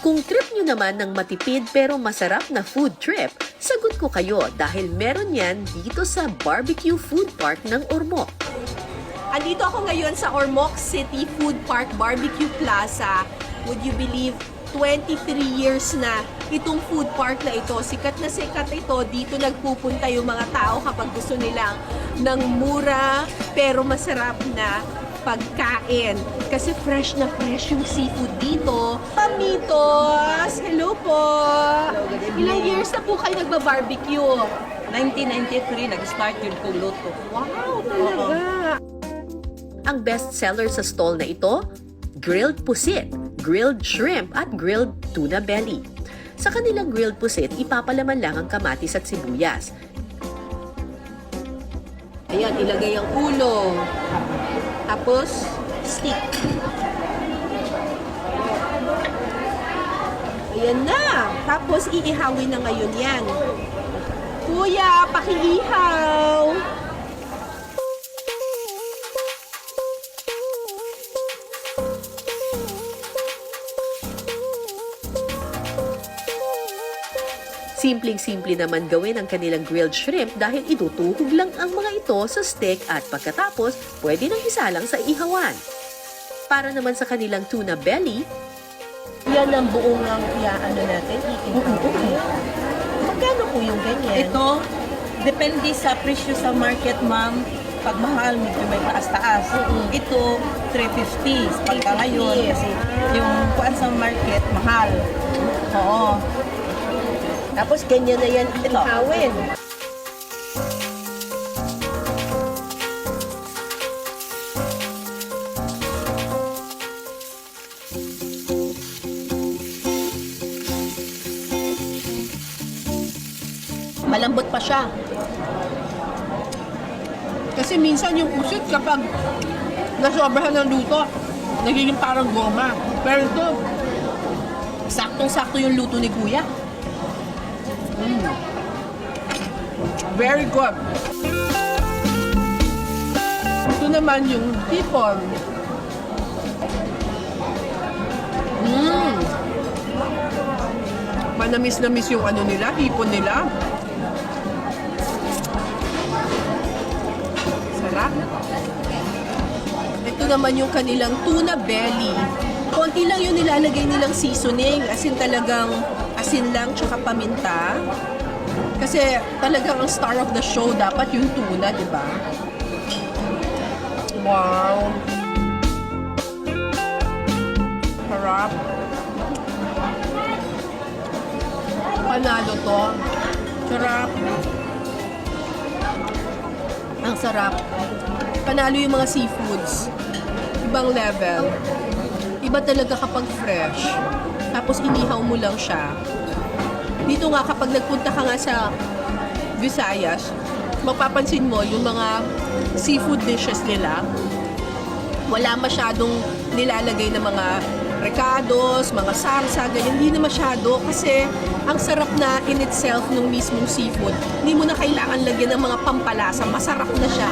Kung trip nyo naman ng matipid pero masarap na food trip, sagot ko kayo dahil meron yan dito sa Barbecue Food Park ng Ormoc. Andito ako ngayon sa Ormoc City Food Park Barbecue Plaza. Would you believe 23 years na itong food park na ito. Sikat na sikat ito. Dito nagpupunta yung mga tao kapag gusto nilang ng mura pero masarap na pagkain. Kasi fresh na fresh yung seafood dito. Pamitos! Hello po! Hello, good evening. Ilang years na po kayo nagbabarbecue? 1993, nag-start yun kung luto. Wow, talaga! Ang best seller sa stall na ito, grilled pusit, grilled shrimp at grilled tuna belly. Sa kanilang grilled pusit, ipapalaman lang ang kamatis at sibuyas. Ayan, ilagay ang ulo. Tapos, stick. Ayan na. Tapos, iihawin na ngayon yan. Kuya, pakiihaw. Simpleng-simple naman gawin ang kanilang grilled shrimp dahil itutuhog lang ang mga ito sa stick at pagkatapos pwede nang isalang sa ihawan. Para naman sa kanilang tuna belly, Yan ang buong ano natin, Magkano po yung ganyan? Ito, depende sa presyo sa market, ma'am. Pag mahal, medyo may taas-taas. Ito, 350. Pagka ngayon, kasi yung kuan sa market, mahal. Oo. Tapos ganyan na yan iihawin. malambot pa siya. Kasi minsan yung pusit kapag nasobrahan ng luto, nagiging parang goma. Pero ito, saktong-sakto yung luto ni Kuya. Very good. Ito naman yung hipon. Manamis-namis yung ano nila, hipon nila. Sarap. Ito naman yung kanilang tuna belly. Konti lang yung nilalagay nilang seasoning. As in talagang asin lang tsaka paminta. Kasi talagang ang star of the show dapat yung tuna, di ba? Wow! Sarap. Panalo to. Sarap. Ang sarap. Panalo yung mga seafoods. Ibang level. Iba talaga kapag fresh. Tapos inihaw mo lang siya. Dito nga kapag nagpunta ka nga sa Visayas, mapapansin mo yung mga seafood dishes nila, wala masyadong nilalagay na mga recados, mga sarsa, ganyan. Hindi na masyado kasi ang sarap na in itself ng mismong seafood. Hindi mo na kailangan lagyan ng mga pampalasa. Masarap na siya.